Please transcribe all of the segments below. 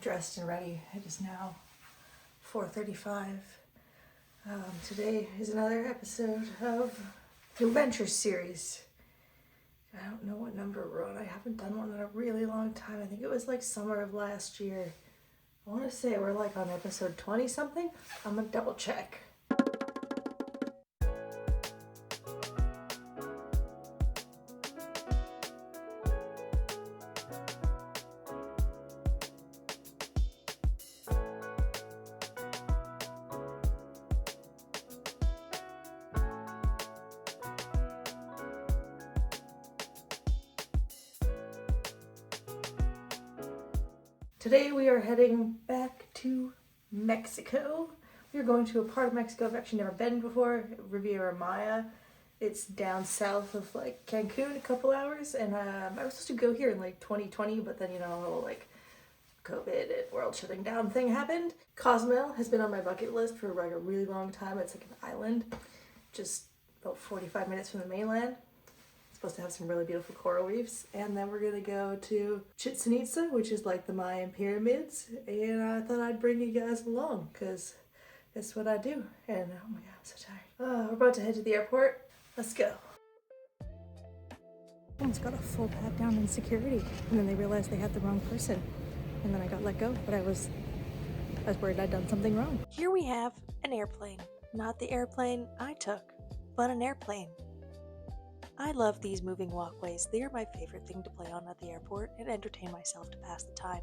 dressed and ready. It is now 4:35. Today is another episode of the Adventure series. I don't know what number we're on. I haven't done one in a really long time. I think it was like summer of last year. I want to say we're like on episode 20 something. I'm gonna double check. Today we are heading back to Mexico. We are going to a part of Mexico I've actually never been before, Riviera Maya. It's down south of like Cancun, a couple hours, and I was supposed to go here in like 2020, but then a whole like COVID and world shutting down thing happened. Cozumel has been on my bucket list for like a really long time. It's like an island, just about 45 minutes from the mainland. Supposed to have some really beautiful coral reefs, and then we're gonna go to Chichen Itza, which is like the Mayan pyramids, and I thought I'd bring you guys along because that's what I do. And oh my god, I'm so tired. We're about to head to the airport. Let's go. Almost got a full pat down in security, and then they realized they had the wrong person, and then I got let go. But I was worried I'd done something wrong. Here we have an airplane, not the airplane I took, but an airplane. I love these moving walkways. They are my favorite thing to play on at the airport and entertain myself to pass the time.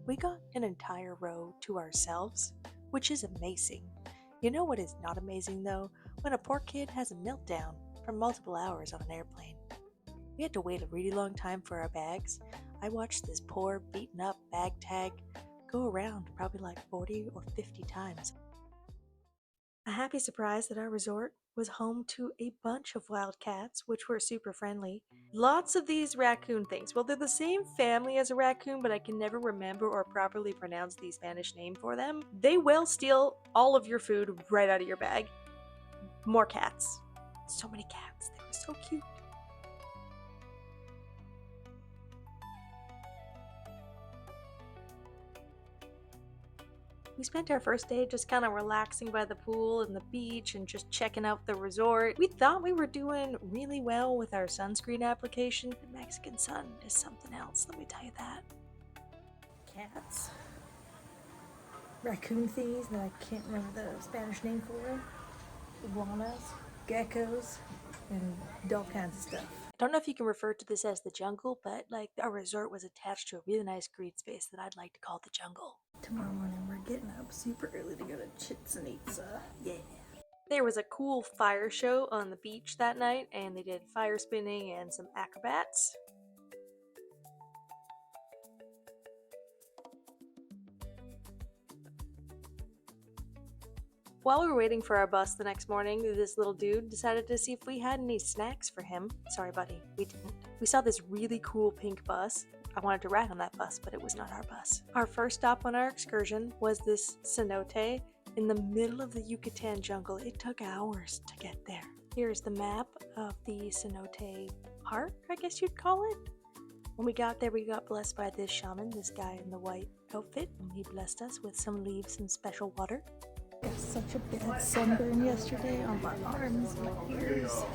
We got an entire row to ourselves, which is amazing. You know what is not amazing though? When a poor kid has a meltdown for multiple hours on an airplane. We had to wait a really long time for our bags. I watched this poor, beaten up bag tag go around probably like 40 or 50 times. A happy surprise that our resort was home to a bunch of wild cats, which were super friendly. Lots of these raccoon things. Well, they're the same family as a raccoon, but I can never remember or properly pronounce the Spanish name for them. They will steal all of your food right out of your bag. More cats. So many cats. They were so cute. We spent our first day just kind of relaxing by the pool and the beach and just checking out the resort. We thought we were doing really well with our sunscreen application. The Mexican sun is something else, let me tell you that. Cats. Raccoon thingies that I can't remember the Spanish name for. Iguanas, geckos, and all kinds of stuff. I don't know if you can refer to this as the jungle, but like our resort was attached to a really nice green space that I'd like to call the jungle. Tomorrow morning we're getting up super early to go to Chichen Itza. Yeah. There was a cool fire show on the beach that night, and they did fire spinning and some acrobats. While we were waiting for our bus the next morning, this little dude decided to see if we had any snacks for him. Sorry, buddy, we didn't. We saw this really cool pink bus. I wanted to ride on that bus, but it was not our bus. Our first stop on our excursion was this cenote in the middle of the Yucatan jungle. It took hours to get there. Here's the map of the cenote park, I guess you'd call it. When we got there, we got blessed by this shaman, this guy in the white outfit, and he blessed us with some leaves and special water. I got such a bad sunburn yesterday on my arms and my ears.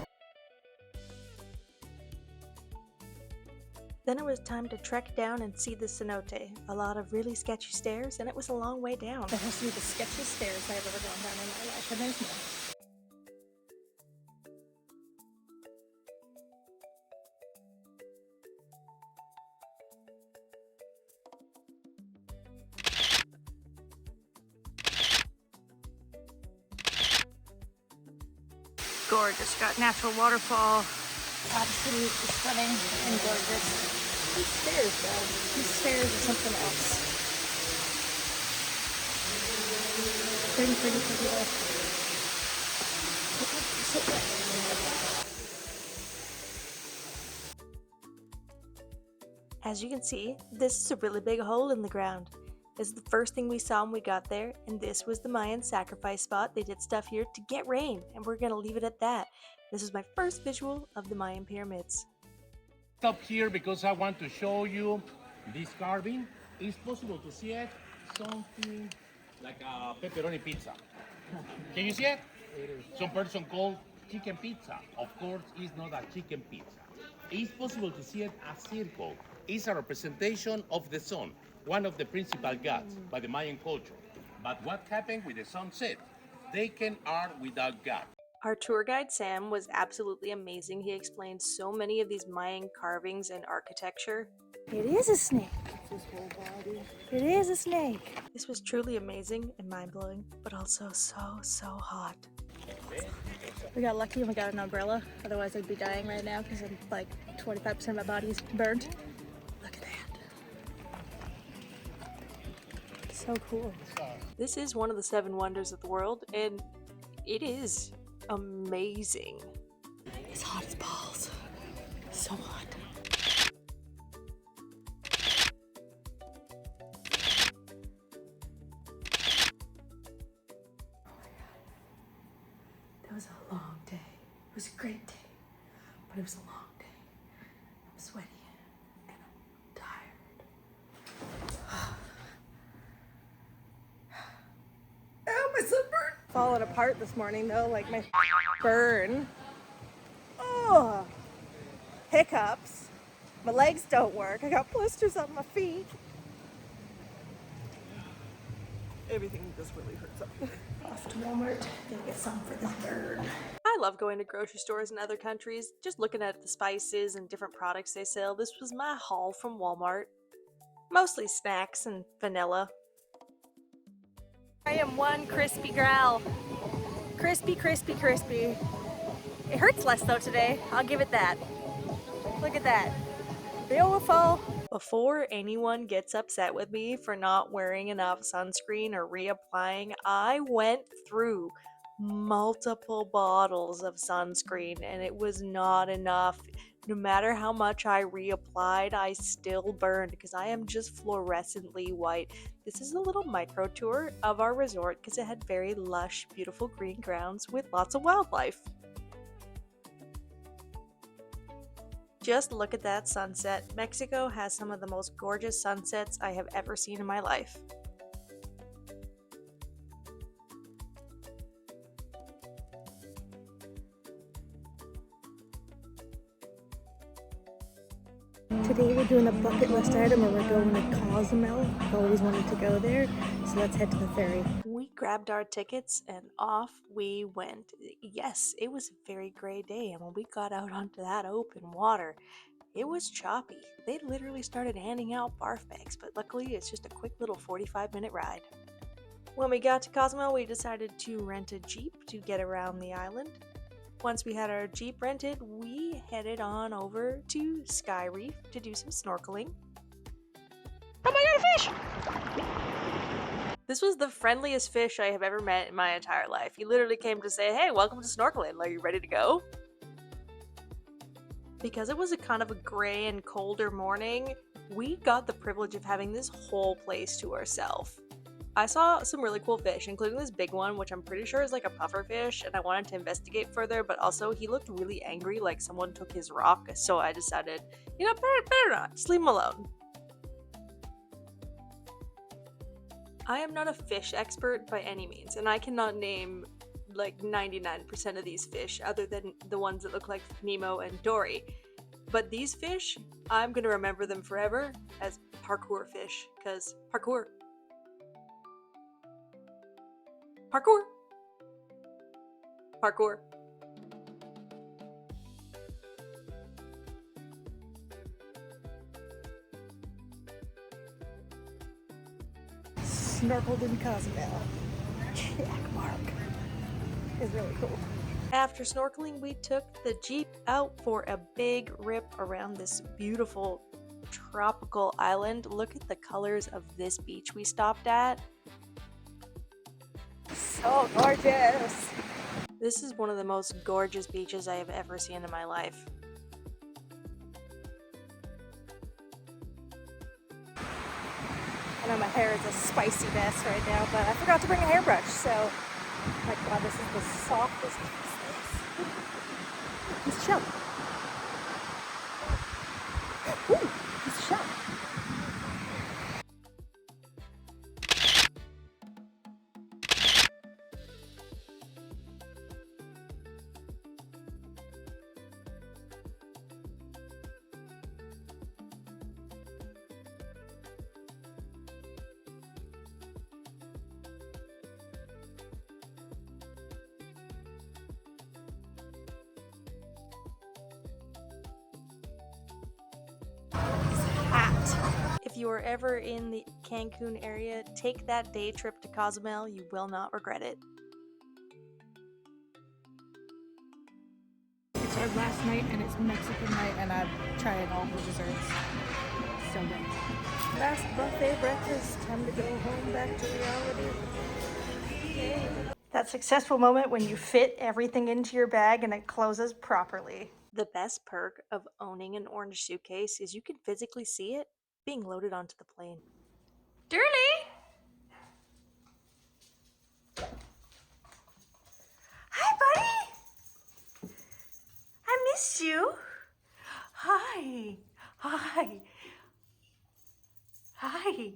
Then it was time to trek down and see the cenote. A lot of really sketchy stairs, and it was a long way down. That has to be the sketchiest stairs I've ever gone down in my life, and there's more. Gorgeous, got natural waterfall. Absolutely stunning and gorgeous. These stairs, though. These stairs are something else. Pretty though. So good. As you can see, this is a really big hole in the ground. This is the first thing we saw when we got there, and this was the Mayan sacrifice spot. They did stuff here to get rain, and we're gonna leave it at that. This is my first visual of the Mayan pyramids. Stop here because I want to show you this carving. It's possible to see it something like a pepperoni pizza. Can you see it? Some person called chicken pizza. Of course, it's not a chicken pizza. It's possible to see it as circle. It's a representation of the sun, one of the principal gods by the Mayan culture. But what happened with the sunset? They can art without God. Our tour guide Sam was absolutely amazing. He explained so many of these Mayan carvings and architecture. It is a snake. His whole body. It is a snake. This was truly amazing and mind-blowing, but also so hot. We got lucky and we got an umbrella. Otherwise I'd be dying right now because I'm like 25% of my body's burnt. Look at that. So cool. This is one of the 7 wonders of the world, and it is amazing. It's hot as balls. So hot. That was a long day. It was a great day, but it was a long day. I'm sweaty and I'm tired. Ow, my sunburn! Falling apart this morning though, like my burn. Oh, hiccups. My legs don't work. I got blisters on my feet. Everything just really hurts up. Off to Walmart, gonna get some for this burn. I love going to grocery stores in other countries, just looking at the spices and different products they sell. This was my haul from Walmart. Mostly snacks and vanilla. I am one crispy growl. Crispy, crispy, crispy. It hurts less though today, I'll give it that. Look at that. Beautiful. Before anyone gets upset with me for not wearing enough sunscreen or reapplying, I went through multiple bottles of sunscreen and it was not enough. No matter how much I reapplied, I still burned because I am just fluorescently white. This is a little micro tour of our resort because it had very lush, beautiful green grounds with lots of wildlife. Just look at that sunset. Mexico has some of the most gorgeous sunsets I have ever seen in my life. Today we're doing a bucket list item where we're going to Cozumel. I've always wanted to go there, so let's head to the ferry. We grabbed our tickets and off we went. Yes, it was a very gray day, and when we got out onto that open water, it was choppy. They literally started handing out barf bags, but luckily it's just a quick little 45-minute ride. When we got to Cozumel, we decided to rent a Jeep to get around the island. Once we had our Jeep rented, we headed on over to Sky Reef to do some snorkeling. Oh my god, a fish! This was the friendliest fish I have ever met in my entire life. He literally came to say, hey, welcome to snorkeling. Are you ready to go? Because it was a kind of a gray and colder morning, we got the privilege of having this whole place to ourselves. I saw some really cool fish, including this big one, which I'm pretty sure is like a puffer fish, and I wanted to investigate further, but also he looked really angry, like someone took his rock, so I decided, you know, better not, just leave him alone. I am not a fish expert by any means, and I cannot name like 99% of these fish other than the ones that look like Nemo and Dory. But these fish, I'm gonna remember them forever as parkour fish, because parkour. Parkour. Parkour. Snorkeled in Cozumel. Check mark. It's really cool. After snorkeling, we took the Jeep out for a big rip around this beautiful tropical island. Look at the colors of this beach we stopped at. So gorgeous! This is one of the most gorgeous beaches I have ever seen in my life. I know my hair is a spicy mess right now, but I forgot to bring a hairbrush, so my god, this is the softest piece. He's chump. Ooh, he's chump. If you are ever in the Cancun area, take that day trip to Cozumel. You will not regret it. It's our last night and it's Mexican night and I've tried all the desserts. So good. Last buffet breakfast. Time to go home back to reality. Yay. That successful moment when you fit everything into your bag and it closes properly. The best perk of owning an orange suitcase is you can physically see it being loaded onto the plane. Hurley! Hi, buddy! I missed you. Hi. Hi. Hi.